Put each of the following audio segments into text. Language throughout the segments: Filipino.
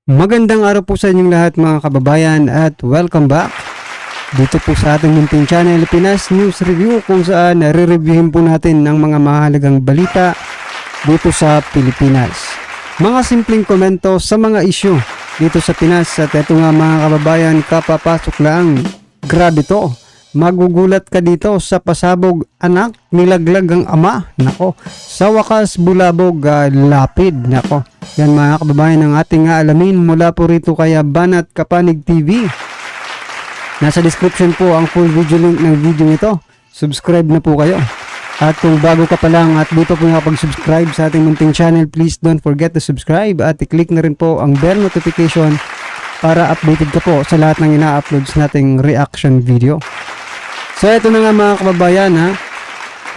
Magandang araw po sa inyong lahat mga kababayan at welcome back dito po sa ating munting channel Pinas News Review, kung saan re-reviewin po natin ng mga mahalagang balita dito sa Pilipinas. Mga simpleng komento sa mga issue dito sa Pinas, at eto nga mga kababayan, kapapasok lang. Grabe to. Magugulat ka dito sa pasabog, anak nilaglag ang ama. Nako, sa wakas bulabog, lapid. Nako, yan mga kababayan ang ating alamin mula po rito kaya Banat Kapanig TV. Nasa description po ang full video link ng video nito. Subscribe na po kayo. At kung bago ka pa lang at dito po nakapag-subscribe sa ating munting channel, please don't forget to subscribe at i-click na rin po ang bell notification para updated ka po sa lahat ng ina-uploads nating reaction video. So ito na nga mga kababayan,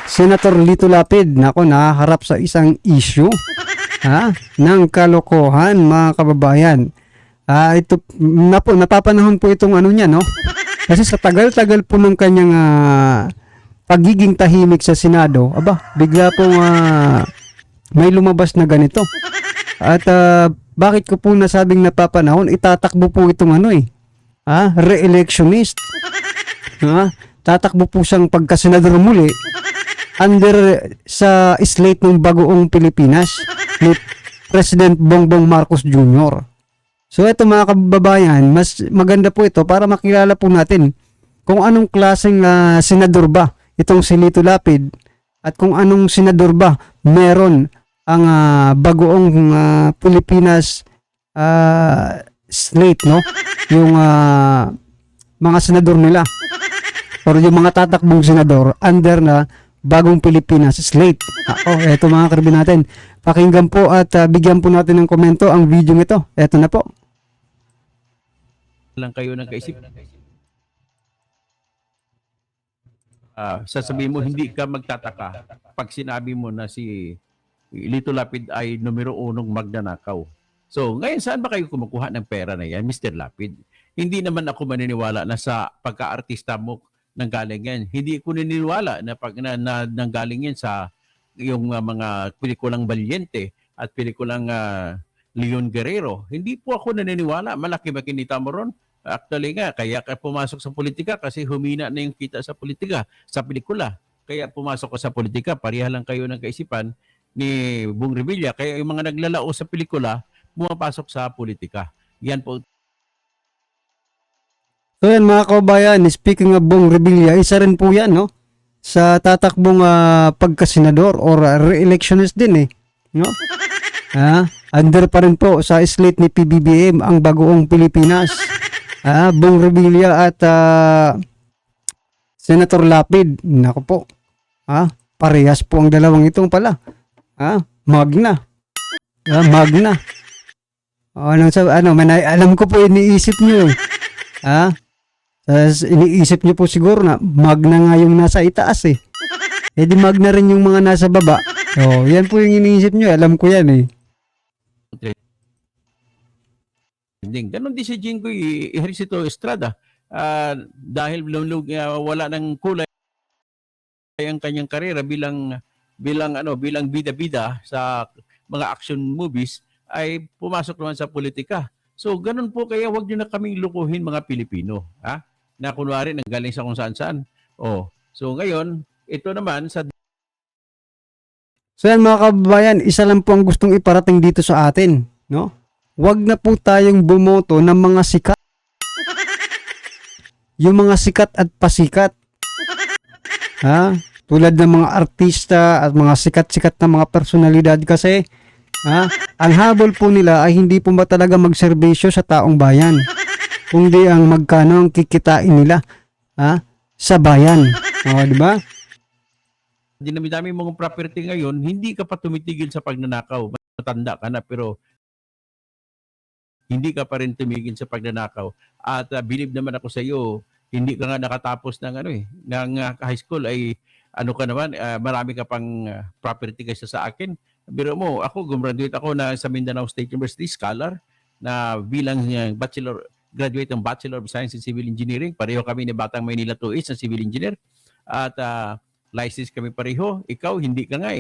Senator Lito Lapid, nako, nakaharap sa isang issue ng kalokohan mga kababayan. Ito napapanahon po itong ano niya, no? Kasi sa tagal-tagal po ng kanyang pagiging tahimik sa Senado, bigla pong may lumabas na ganito. At bakit ko po nasabing napapanahon? Itatakbo po itong re-electionist. Tatakbo po siyang pagka-senador muli under sa slate ng bagoong Pilipinas ni President Bongbong Marcos Jr. So ito mga kababayan, mas maganda po ito para makilala po natin kung anong klaseng senador ba itong si Lito Lapid at kung anong senador ba meron ang bagoong Pilipinas slate, no? Yung mga senador nila or yung mga tatakbong senador under na bagong Pilipinas slate. Eto mga karbi natin. Pakinggan po at bigyan po natin ng komento ang video nito. Eto na po. Lang kayo ng kaisip. Sasabihin mo, hindi ka magtataka pag sinabi mo na si Lito Lapid ay numero 1 magnanakaw. So, ngayon saan ba kayo kumukuha ng pera na yan, Mr. Lapid? Hindi naman ako maniniwala na sa pagka-artista mo nanggaling yan. Hindi ko naniniwala na pag nanggaling yan sa yung mga pelikulang Valiente at pelikulang Leon Guerrero. Hindi po ako naniniwala. Malaki makinita mo ron. Actually nga, kaya ka pumasok sa politika kasi humina na yung kita sa politika, sa pelikula. Kaya pumasok ka sa politika, pareha lang kayo ng kaisipan ni Bong Revilla. Kaya yung mga naglalao sa pelikula, pumapasok sa politika. Yan po. So yan mga kababayan, speaking of Bong Revilla, isa rin po yan, no? Sa tatakbong pagkasenador or re-electionist din, no? Under pa rin po sa slate ni PBBM ang bagoong Pilipinas. Bong Revilla at Senator Lapid. Nako po. Parehas po ang dalawang itong pala. Magna. Magna. Alam ko po iniisip niyo. Iniisip niyo po siguro na magna nga yung nasa itaas di magna rin yung mga nasa baba. Yan po yung iniisip niyo. Alam ko yan Ganon din si Jinggoy Ejercito Estrada. Dahil wala ng kulay ang kanyang karera bilang bida-bida sa mga action movies, ay pumasok naman sa politika. So ganun po, kaya wag niyo na kaming lukuhin mga Pilipino, na kunwari nanggaling sa kung saan-saan. So ngayon, ito naman sa So yan mga kababayan, isa lang po ang gustong iparating dito sa atin, no? Wag na po tayong bumoto ng mga sikat. Yung mga sikat at pasikat. Tulad ng mga artista at mga sikat-sikat na mga personalidad kasi, ang habol po nila ay hindi po ba talaga magserbisyo sa taong bayan, kundi ang magkano ang kikitain nila sa bayan. Di ba? dinami-dami mong property ngayon, hindi ka pa tumitigil sa pagnanakaw. Matanda ka na pero hindi ka pa rin tumigil sa pagnanakaw. At believe naman ako sa iyo, hindi ka nga nakatapos ng ng high school ay ka naman, marami ka pang property kaysa sa akin. Biro mo, ako gumraduate ako na sa Mindanao State University scholar na bilang graduate ng Bachelor of Science in Civil Engineering. Pareho kami ni Batang Maynila 2H na civil engineer. At license kami pareho. Ikaw, hindi ka nga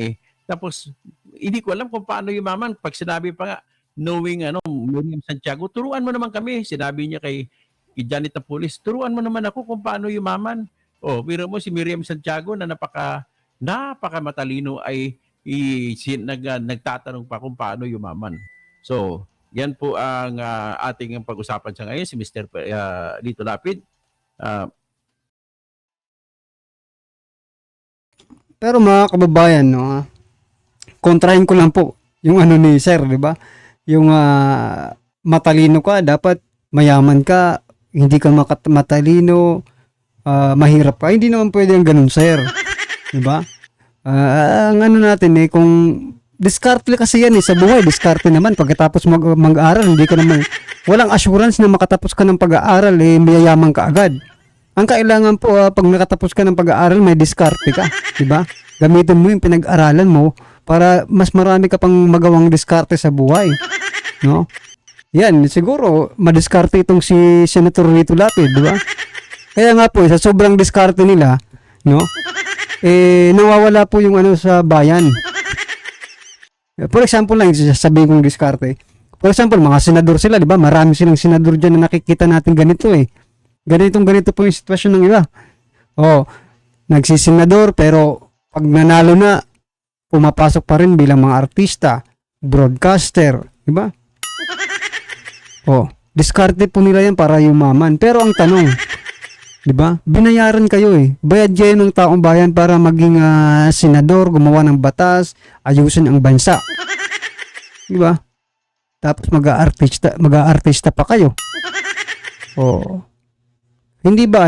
Tapos, hindi ko alam kung paano yumaman. Pag sinabi pa nga, knowing Miriam Santiago, turuan mo naman kami. Sinabi niya kay Janet Apulis, turuan mo naman ako kung paano yumaman. Biro mo si Miriam Santiago na napaka matalino ay nagtatanong pa kung paano yumaman. So, yan po ang ating pag-usapan sa ngayon, si Mr. Lito Lapid. Pero mga kababayan, no, kontrahin ko lang po yung ano ni Sir, di ba? Yung matalino ka, dapat mayaman ka, hindi ka matalino, mahirap ka. Hindi naman pwede ang ganun, Sir. Di ba? Ang ano natin kung diskarte kasi yan sa buhay, diskarte naman. Pagkatapos mag-aaral, hindi ka naman, walang assurance na makatapos ka ng pag-aaral, mayayaman ka agad. Ang kailangan po, pag nakatapos ka ng pag-aaral, may diskarte ka, di ba? Gamitin mo yung pinag-aralan mo para mas marami ka pang magawang diskarte sa buhay, no? Yan, siguro madiskarte itong si Senator Lito Lapid, di ba? Kaya nga po, sa sobrang diskarte nila, no? Nawawala po yung sa bayan. For example lang, sasabihin kong diskarte. For example, mga senador sila, di ba? Marami silang senador dyan na nakikita natin ganito ganito po yung sitwasyon ng iba. Nagsisenador pero pag nanalo na, pumapasok pa rin bilang mga artista, broadcaster, di ba? Diskarte po nila yan para yumaman. Pero ang tanong, di ba? Binayaran kayo Bayad kayo ng taong bayan para maging senador, gumawa ng batas, ayusin ang bansa. Di ba? Tapos mag-aartista pa kayo. Hindi ba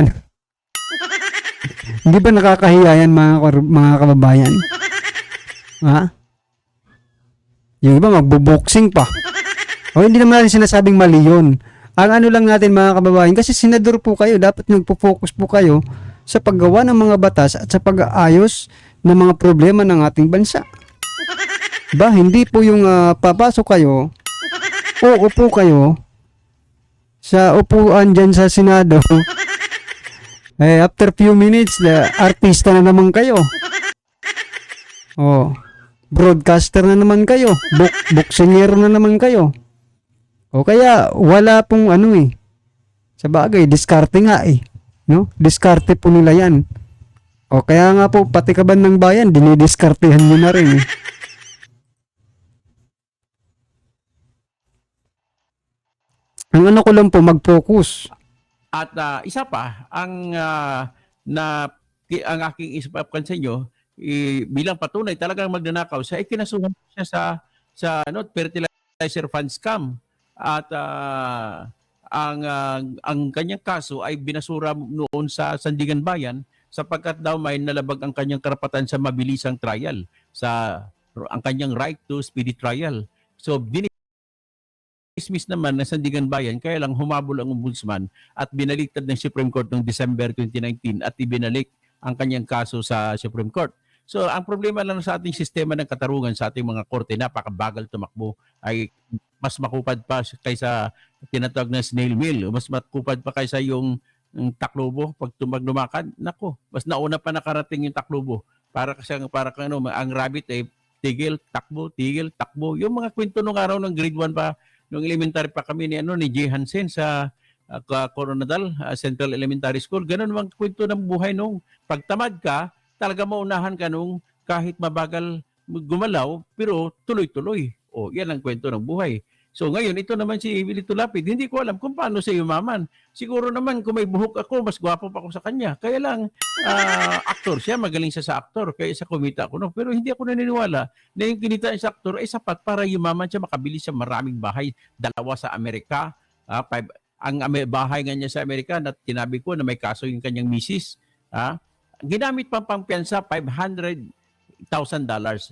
hindi ba nakakahiya yan mga kababayan? Ha? Yung iba magbo-boxing pa. Hindi naman natin sinasabing mali yun. Ang ano lang natin mga kababayan, kasi senador po kayo, dapat nagpo-focus po kayo sa paggawa ng mga batas at sa pag-aayos ng mga problema ng ating bansa. Hindi po yung papasok kayo, uupo kayo sa upuan dyan sa Senado. After few minutes, artista na naman kayo. Broadcaster na naman kayo. Boksingero na naman kayo. Kaya wala pong sa bagay, diskarte nga no? Diskarte po nila yan. Kaya nga po, pati kaban ng bayan, dinidiskartehan nyo na rin Ang ano ko lang po, mag-focus. At isa pa, ang aking isipapkan sa inyo, bilang patunay talagang magnanakaw siya, kinasuhan siya sa fertilizer fund scam. At ang kanyang kaso ay binasura noon sa Sandigan Bayan sapagkat daw may nalabag ang kanyang karapatan sa mabilisang trial, ang kanyang right to speedy trial. So dismiss naman ng Sandigan Bayan, kaya lang humabol ang ombudsman at binaliktad ng Supreme Court noong December 2019 at ibinalik ang kanyang kaso sa Supreme Court. So ang problema lang sa ating sistema ng katarungan sa ating mga korte, napakabagal tumakbo, ay mas makupad pa kaysa tinatawag na snail mail, mas makupad pa kaysa yung Taclobo pag lumakad. Nako, mas nauna pa nakarating yung Taclobo. Para kang ang rabbit tigil, takbo, yung mga kwento nung araw ng grade 1 pa. Nung elementary pa kami ni J. Hansen sa Coronadal Central Elementary School, ganun ang kwento ng buhay nung pagtamad ka, talaga maunahan ka nung kahit mabagal gumalaw, pero tuloy-tuloy. Yan ang kwento ng buhay. So ngayon, ito naman si Lito Lapid, hindi ko alam kung paano siya yumaman. Siguro naman kung may buhok ako, mas gwapo pa ako sa kanya. Kaya lang, aktor siya, magaling siya sa aktor, kaya sa kumita ako. No? Pero hindi ako naniniwala na yung kinita sa aktor ay sapat para yumaman siya, makabili siya maraming bahay, 2 sa Amerika. Ang bahay nga niya sa Amerika, na tinabi ko na may kaso yung kanyang misis. Ginamit pang pampiyansa, $500,000.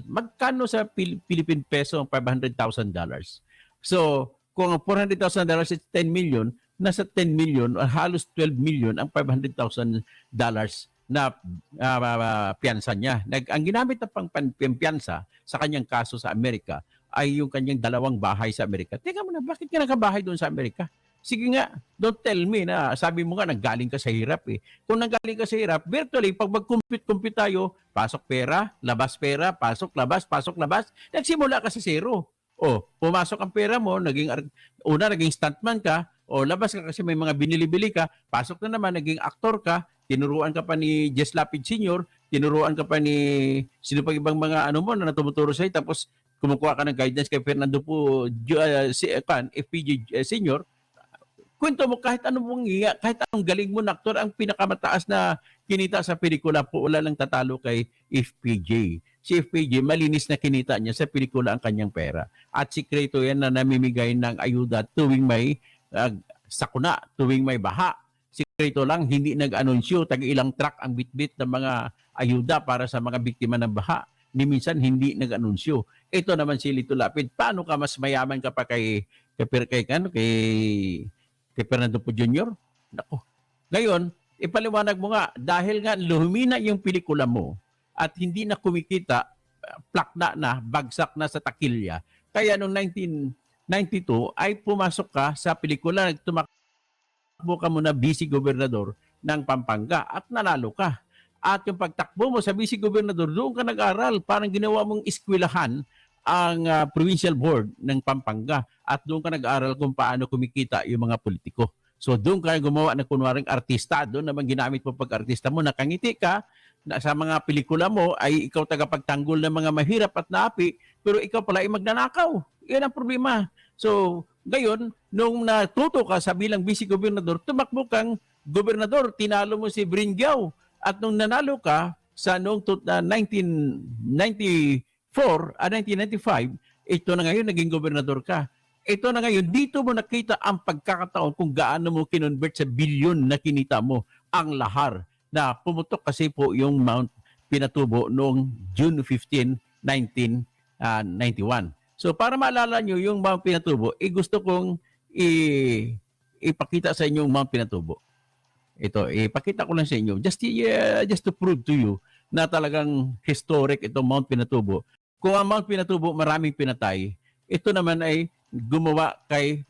Magkano sa Philippine peso ang $500,000? So, kung ang $400,000 is 10 million, nasa 10 million o halos 12 million ang $500,000 na piyansa niya. Ang ginamit na pang piyansa sa kanyang kaso sa Amerika ay yung kanyang 2 bahay sa Amerika. Teka mo na, bakit ka nakabahay doon sa Amerika? Sige nga, don't tell me na sabi mo nga nanggaling ka sa hirap Kung nanggaling ka sa hirap, virtually, pag mag-compute tayo, pasok pera, labas pera, pasok, labas, nagsimula ka sa zero. O, pumasok ang pera mo, naging stuntman ka, o labas ka kasi may mga binili-bili ka, pasok na naman, naging aktor ka, tinuruan ka pa ni Jess Lapid Sr., tinuruan ka pa ni sino pa ibang mga ano mo na tumuturo sa'yo, tapos kumukuha ka ng guidance kay Fernando po, FPJ Sr., kwento mo kahit anong kahit anong galing mo na aktor, ang pinakamataas na kinita sa pelikula po, wala lang tatalo kay FPJ. Si FPJ, malinis na kinita niya sa pelikula ang kanyang pera. At sikreto yan na namimigay ng ayuda tuwing may sakuna, tuwing may baha. Sikreto lang, hindi nag-anunsyo, tag-ilang truck ang bitbit ng mga ayuda para sa mga biktima ng baha. Ni minsan hindi nag-anunsyo. Ito naman si Lito Lapid, paano ka mas mayaman ka pa kay Fernando po Jr.? Nako. Ngayon, ipaliwanag mo nga, dahil nga lumina yung pelikula mo at hindi na kumikita, plakna na, bagsak na sa takilya. Kaya noong 1992 ay pumasok ka sa pelikula, tumakbo ka muna vice gobernador ng Pampanga at nanalo ka. At yung pagtakbo mo sa vice gobernador, doon ka nag-aral, parang ginawa mong eskwelahan ang provincial board ng Pampanga at doon ka nag-aaral kung paano kumikita yung mga politiko. So doon ka gumawa ng kunwaring artista, doon naman ginamit mo pag-artista mo, nakangiti ka, na sa mga pelikula mo ay ikaw tagapagtanggol ng mga mahirap at naapi, pero ikaw pala ay magnanakaw. Yan ang problema. So ngayon, nung natuto ka sa bilang vice-gobernador, tumakbo kang gobernador, tinalo mo si Bringyao. At nung nanalo ka sa noong 1995, ito na ngayon, naging gobernador ka. Ito na ngayon, dito mo nakita ang pagkakataon kung gaano mo kinonvert sa bilyon na kinita mo ang lahar na pumutok kasi po yung Mount Pinatubo noong June 15, 1991. So para maalala nyo yung Mount Pinatubo, gusto kong ipakita sa inyo yung Mount Pinatubo. Ito, ipakita ko lang sa inyo just to prove to you na talagang historic itong Mount Pinatubo. Kung ang Mount Pinatubo maraming pinatay, ito naman ay gumawa kay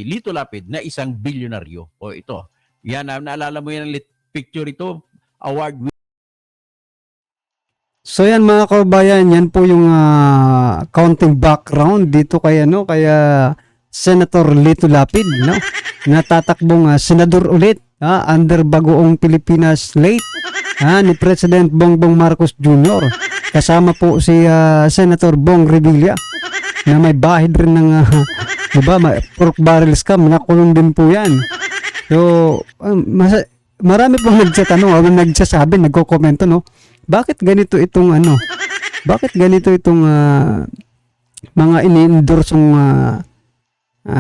Lito Lapid na isang bilyonaryo. O ito, yan, naalala mo yan ang picture ito, award. So yan mga kababayan, yan po yung counting background dito kay kaya Senator Lito Lapid, no? Natatakbong senador ulit under bagoong Pilipinas late ni President Bongbong Marcos Jr. Kasama po si Senator Bong Revilla na may bahid rin ng diba, pork barrel scam, nakulong din po yan. So marami pong nagsasabi, nagko-komento, no? Bakit ganito itong mga ini-endorsong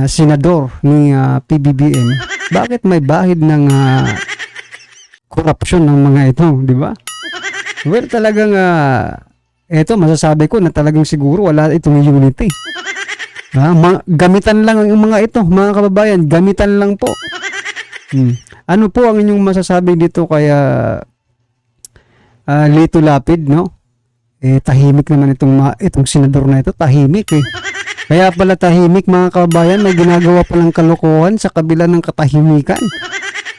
senador ni PBBM? Bakit may bahid ng korupsyon ng mga ito, di ba? Well, talagang eto masasabi ko na talagang siguro wala itong unity. Gamitan lang ang mga ito, mga kababayan, gamitan lang po. Ano po ang inyong masasabi dito kaya Lito Lapid, no? Tahimik naman itong senador na ito, tahimik eh. Kaya pala tahimik mga kababayan, may ginagawa palang kalokohan sa kabila ng katahimikan,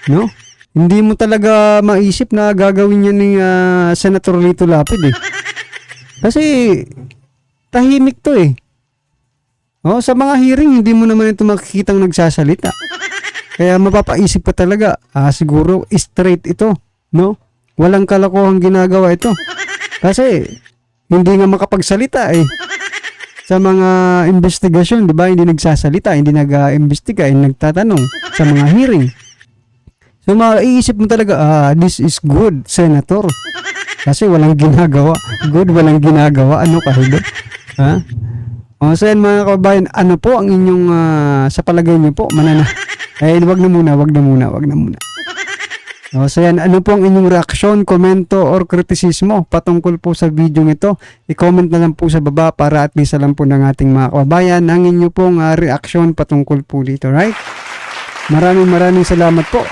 no? Hindi mo talaga maisip na gagawin yan ni Senator Lito Lapid eh. Kasi tahimik to eh. Sa mga hearing, hindi mo naman ito makikitang nagsasalita. Kaya mapapaisip ka talaga, siguro straight ito, no? Walang kalokohang ginagawa ito. Kasi hindi nga makapagsalita eh. Sa mga investigasyon, di ba? Hindi nagsasalita, hindi nag-imbestiga, hindi nagtatanong sa mga hearing. So maiisip mo talaga, this is good, Senator. Kasi walang ginagawa. Good, walang ginagawa. Ano kahit? So yan mga kababayan, ano po ang inyong, sa palagay niyo po, wag na muna. So yan, ano po ang inyong reaksyon, komento, or kritisismo patungkol po sa video nito? I-comment na lang po sa baba para at least alam po ng ating mga kababayan ang inyo pong reaksyon patungkol po dito, right? Maraming salamat po.